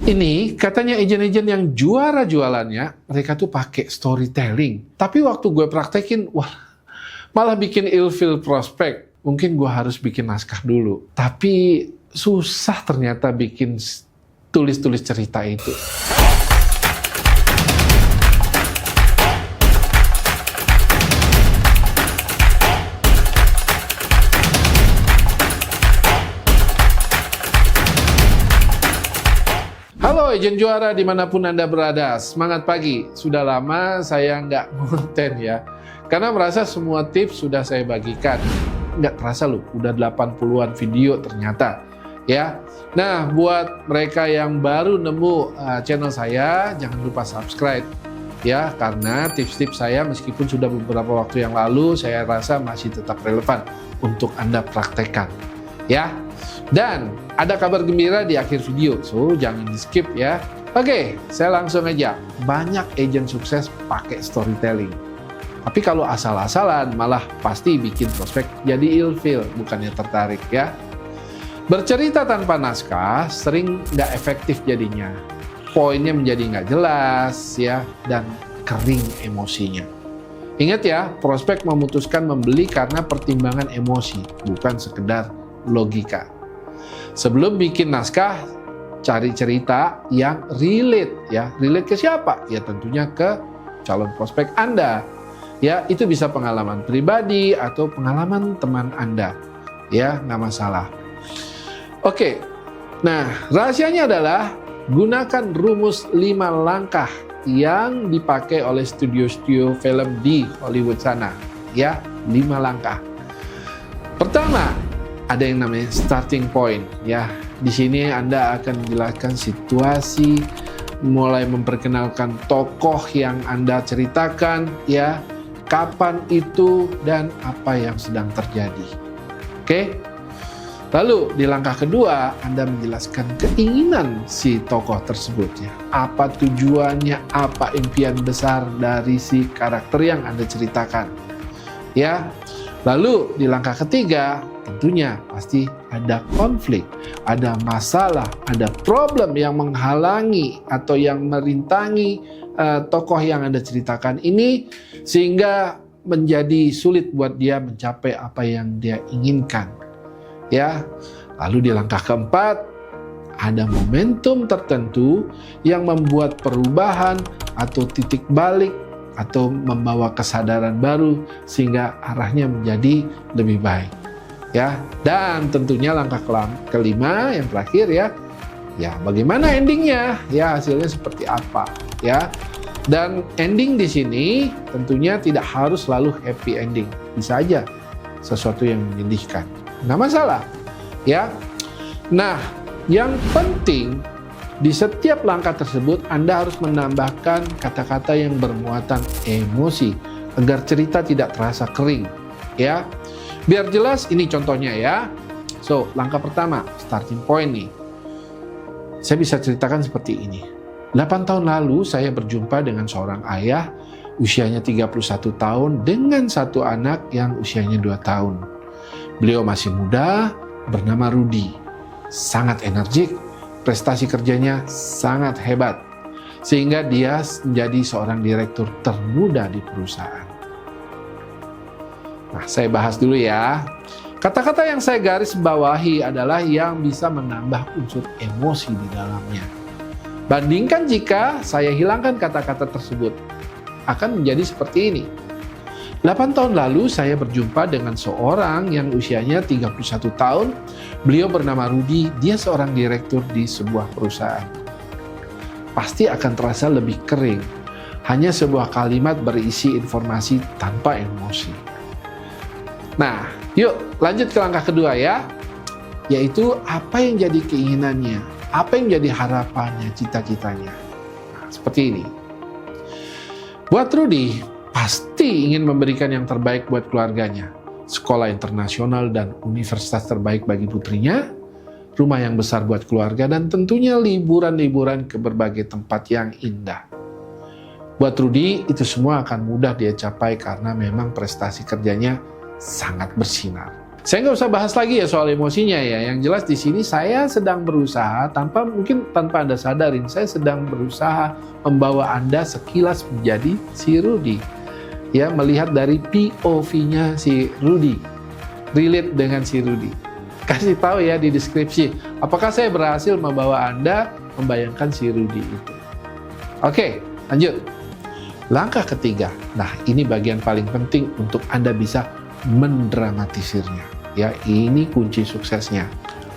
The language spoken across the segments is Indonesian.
Ini katanya agen-agen yang juara jualannya, mereka tuh pakai storytelling. Tapi waktu gue praktekin, wah, malah bikin ilfeel prospek. Mungkin gue harus bikin naskah dulu. Tapi susah ternyata bikin tulis-tulis cerita itu. Halo agen juara dimanapun Anda berada, semangat pagi. Sudah lama saya nggak konten ya, karena merasa semua tips sudah saya bagikan. Nggak terasa loh, udah 80-an video ternyata ya. Nah, buat mereka yang baru nemu channel saya, jangan lupa subscribe ya, karena tips-tips saya meskipun sudah beberapa waktu yang lalu, saya rasa masih tetap relevan untuk Anda praktekkan ya. Dan ada kabar gembira di akhir video, so jangan di skip ya. Oke, saya langsung aja. Banyak agen sukses pakai storytelling. Tapi kalau asal-asalan malah pasti bikin prospek jadi ilfeel, bukannya tertarik ya. Bercerita tanpa naskah sering nggak efektif jadinya. Poinnya menjadi nggak jelas ya, dan kering emosinya. Ingat ya, prospek memutuskan membeli karena pertimbangan emosi, bukan sekedar logika. Sebelum bikin naskah, cari cerita yang relate ya. Relate ke siapa? Ya tentunya ke calon prospek Anda. Ya, itu bisa pengalaman pribadi atau pengalaman teman Anda. Ya, nggak masalah. Oke. Nah, rahasianya adalah gunakan rumus 5 langkah yang dipakai oleh studio-studio film di Hollywood sana. Ya, 5 langkah. Pertama, ada yang namanya starting point ya. Di sini Anda akan menjelaskan situasi, mulai memperkenalkan tokoh yang Anda ceritakan ya, kapan itu dan apa yang sedang terjadi. Oke? Lalu di langkah kedua Anda menjelaskan keinginan si tokoh tersebut ya. Apa tujuannya, apa impian besar dari si karakter yang Anda ceritakan. Ya. Lalu di langkah ketiga tentunya pasti ada konflik, ada masalah, ada problem yang menghalangi atau yang merintangi tokoh yang Anda ceritakan ini, sehingga menjadi sulit buat dia mencapai apa yang dia inginkan. Ya. Lalu di langkah keempat ada momentum tertentu yang membuat perubahan atau titik balik atau membawa kesadaran baru sehingga arahnya menjadi lebih baik. Ya, dan tentunya langkah kelima yang terakhir ya, bagaimana endingnya? Ya, hasilnya seperti apa? Ya, dan ending di sini tentunya tidak harus selalu happy ending, bisa aja sesuatu yang menyedihkan, nggak masalah. Ya, nah yang penting di setiap langkah tersebut Anda harus menambahkan kata-kata yang bermuatan emosi agar cerita tidak terasa kering. Ya. Biar jelas, ini contohnya ya. So, langkah pertama, starting point nih. Saya bisa ceritakan seperti ini. 8 tahun lalu saya berjumpa dengan seorang ayah usianya 31 tahun dengan satu anak yang usianya 2 tahun. Beliau masih muda, bernama Rudy. Sangat energik, prestasi kerjanya sangat hebat. Sehingga dia menjadi seorang direktur termuda di perusahaan. Nah, saya bahas dulu ya. Kata-kata yang saya garis bawahi adalah yang bisa menambah unsur emosi di dalamnya. Bandingkan jika saya hilangkan kata-kata tersebut, akan menjadi seperti ini. 8 tahun lalu saya berjumpa dengan seorang yang usianya 31 tahun. Beliau bernama Rudy, dia seorang direktur di sebuah perusahaan. Pasti akan terasa lebih kering. Hanya sebuah kalimat berisi informasi tanpa emosi. Nah, yuk lanjut ke langkah kedua ya, yaitu apa yang jadi keinginannya, apa yang jadi harapannya, cita-citanya. Nah, seperti ini. Buat Rudy, pasti ingin memberikan yang terbaik buat keluarganya. Sekolah internasional dan universitas terbaik bagi putrinya, rumah yang besar buat keluarga, dan tentunya liburan-liburan ke berbagai tempat yang indah. Buat Rudy, itu semua akan mudah dia capai karena memang prestasi kerjanya sangat bersinar. Saya nggak usah bahas lagi ya soal emosinya ya. Yang jelas di sini saya sedang berusaha mungkin tanpa Anda sadarin, saya sedang berusaha membawa Anda sekilas menjadi si Rudy. Ya, melihat dari POV-nya si Rudy, relate dengan si Rudy. Kasih tahu ya di deskripsi, apakah saya berhasil membawa Anda membayangkan si Rudy itu. Oke, lanjut. Langkah ketiga. Nah, ini bagian paling penting untuk Anda bisa mendramatisirnya. Ya, ini kunci suksesnya.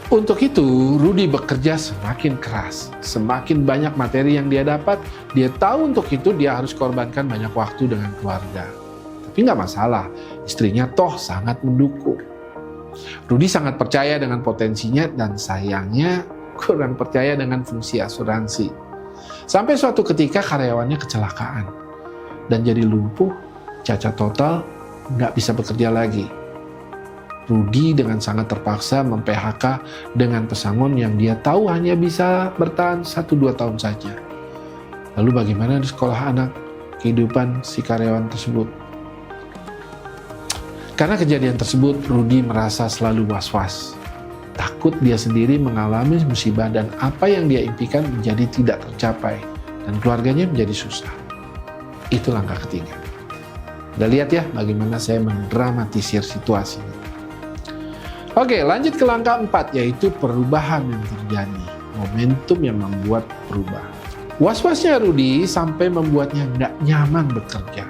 Untuk itu, Rudy bekerja semakin keras, semakin banyak materi yang dia dapat. Dia tahu untuk itu dia harus korbankan banyak waktu dengan keluarga. Tapi nggak masalah, istrinya toh sangat mendukung. Rudy sangat percaya dengan potensinya dan sayangnya kurang percaya dengan fungsi asuransi. Sampai suatu ketika karyawannya kecelakaan dan jadi lumpuh, cacat total, nggak bisa bekerja lagi. Rudy dengan sangat terpaksa mem-PHK dengan pesangon yang dia tahu hanya bisa bertahan 1-2 tahun saja. Lalu bagaimana di sekolah anak, kehidupan si karyawan tersebut? Karena kejadian tersebut, Rudy merasa selalu was-was. Takut dia sendiri mengalami musibah dan apa yang dia impikan menjadi tidak tercapai dan keluarganya menjadi susah. Itu langkah ketiga. Udah lihat ya bagaimana saya mendramatisir situasinya. Oke, lanjut ke langkah 4, yaitu perubahan yang terjadi. Momentum yang membuat perubahan. Was-wasnya Rudy sampai membuatnya nggak nyaman bekerja.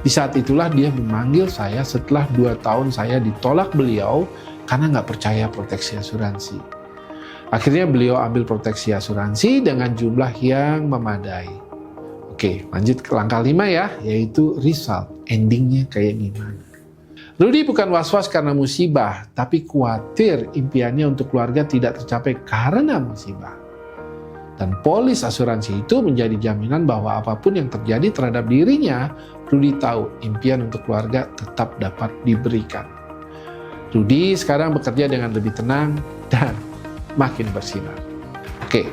Di saat itulah dia memanggil saya setelah 2 tahun saya ditolak beliau karena nggak percaya proteksi asuransi. Akhirnya beliau ambil proteksi asuransi dengan jumlah yang memadai. Oke, lanjut ke langkah 5 ya, yaitu result. Endingnya kayak gimana? Rudy bukan was-was karena musibah, tapi khawatir impiannya untuk keluarga tidak tercapai karena musibah. Dan polis asuransi itu menjadi jaminan bahwa apapun yang terjadi terhadap dirinya, Rudy tahu impian untuk keluarga tetap dapat diberikan. Rudy sekarang bekerja dengan lebih tenang dan makin bersinar. Oke,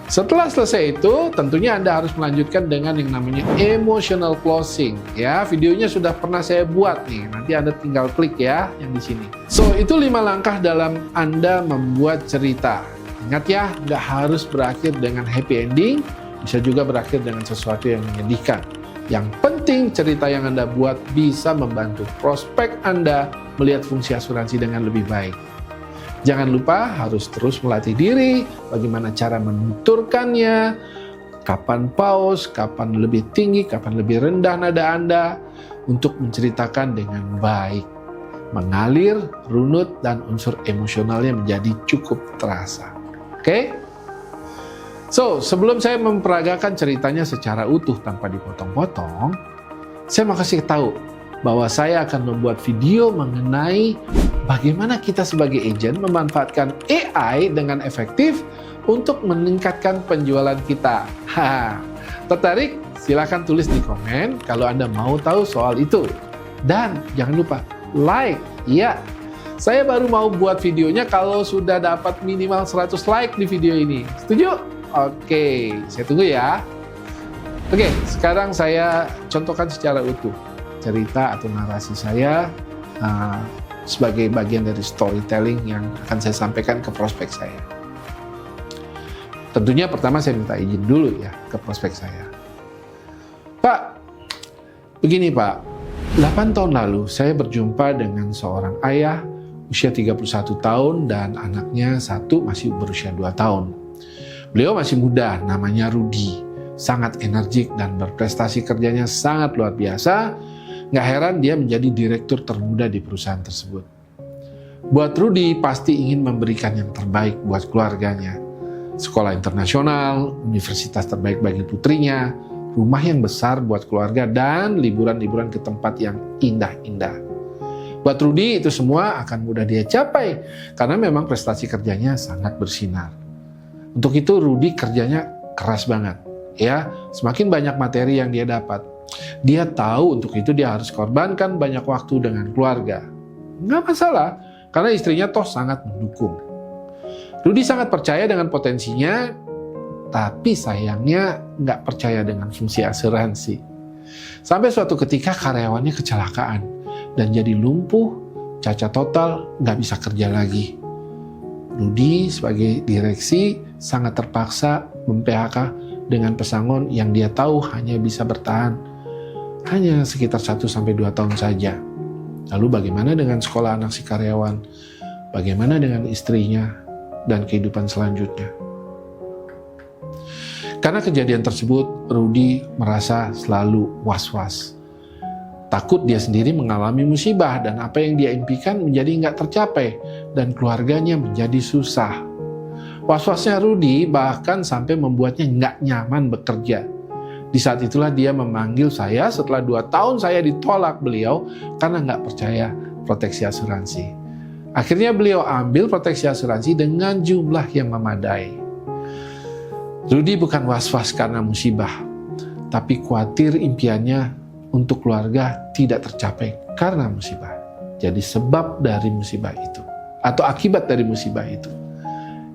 setelah selesai itu, tentunya Anda harus melanjutkan dengan yang namanya emotional closing. Ya, videonya sudah pernah saya buat nih. Nanti Anda tinggal klik ya, yang di sini. So, itu 5 langkah dalam Anda membuat cerita. Ingat ya, nggak harus berakhir dengan happy ending. Bisa juga berakhir dengan sesuatu yang menyedihkan. Yang penting cerita yang Anda buat bisa membantu prospek Anda melihat fungsi asuransi dengan lebih baik. Jangan lupa harus terus melatih diri, bagaimana cara menuturkannya, kapan pause, kapan lebih tinggi, kapan lebih rendah nada Anda, untuk menceritakan dengan baik. Mengalir, runut, dan unsur emosionalnya menjadi cukup terasa. Oke? So, sebelum saya memperagakan ceritanya secara utuh tanpa dipotong-potong, saya mau kasih tahu bahwa saya akan membuat video mengenai bagaimana kita sebagai agent memanfaatkan AI dengan efektif untuk meningkatkan penjualan kita. Tertarik? Silahkan tulis di komen kalau Anda mau tahu soal itu. Dan jangan lupa like. Ya, saya baru mau buat videonya kalau sudah dapat minimal 100 like di video ini. Setuju? Oke, saya tunggu ya. Oke, sekarang saya contohkan secara utuh cerita atau narasi saya sebagai bagian dari storytelling yang akan saya sampaikan ke prospek saya. Tentunya pertama saya minta izin dulu ya ke prospek saya. Pak, begini Pak, 8 tahun lalu saya berjumpa dengan seorang ayah usia 31 tahun dan anaknya satu masih berusia 2 tahun. Beliau masih muda, namanya Rudy, sangat energik dan berprestasi kerjanya sangat luar biasa. Nggak heran dia menjadi direktur termuda di perusahaan tersebut. Buat Rudy pasti ingin memberikan yang terbaik buat keluarganya. Sekolah internasional, universitas terbaik bagi putrinya, rumah yang besar buat keluarga, dan liburan-liburan ke tempat yang indah-indah. Buat Rudy itu semua akan mudah dia capai karena memang prestasi kerjanya sangat bersinar. Untuk itu Rudy kerjanya keras banget. Ya, semakin banyak materi yang dia dapat, dia tahu untuk itu dia harus korbankan banyak waktu dengan keluarga. Nggak masalah, karena istrinya toh sangat mendukung. Rudy sangat percaya dengan potensinya, tapi sayangnya nggak percaya dengan fungsi asuransi. Sampai suatu ketika karyawannya kecelakaan dan jadi lumpuh, cacat total, nggak bisa kerja lagi. Rudy sebagai direksi sangat terpaksa mem-PHK dengan pesangon yang dia tahu hanya bisa bertahan hanya sekitar 1-2 tahun saja. Lalu bagaimana dengan sekolah anak si karyawan? Bagaimana dengan istrinya dan kehidupan selanjutnya? Karena kejadian tersebut, Rudy merasa selalu was-was. Takut dia sendiri mengalami musibah dan apa yang dia impikan menjadi nggak tercapai dan keluarganya menjadi susah. Was-wasnya Rudy bahkan sampai membuatnya nggak nyaman bekerja. Di saat itulah dia memanggil saya setelah 2 tahun saya ditolak beliau karena nggak percaya proteksi asuransi. Akhirnya beliau ambil proteksi asuransi dengan jumlah yang memadai. Rudy bukan was-was karena musibah, tapi khawatir impiannya untuk keluarga tidak tercapai karena musibah. Jadi sebab dari musibah itu atau akibat dari musibah itu.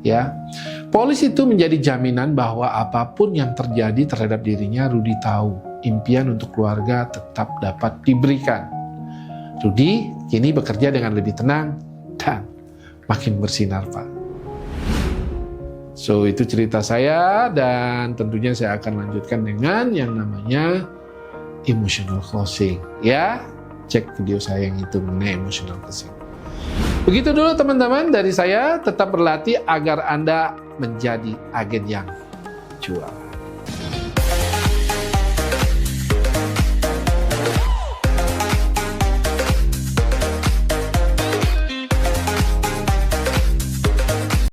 Ya. Polis itu menjadi jaminan bahwa apapun yang terjadi terhadap dirinya, Rudy tahu impian untuk keluarga tetap dapat diberikan. Rudy kini bekerja dengan lebih tenang dan makin bersinar, Pak. So, itu cerita saya dan tentunya saya akan lanjutkan dengan yang namanya emotional closing. Ya, cek video saya yang itu mengenai emotional closing. Begitu dulu teman-teman dari saya, tetap berlatih agar Anda menjadi agen yang juara.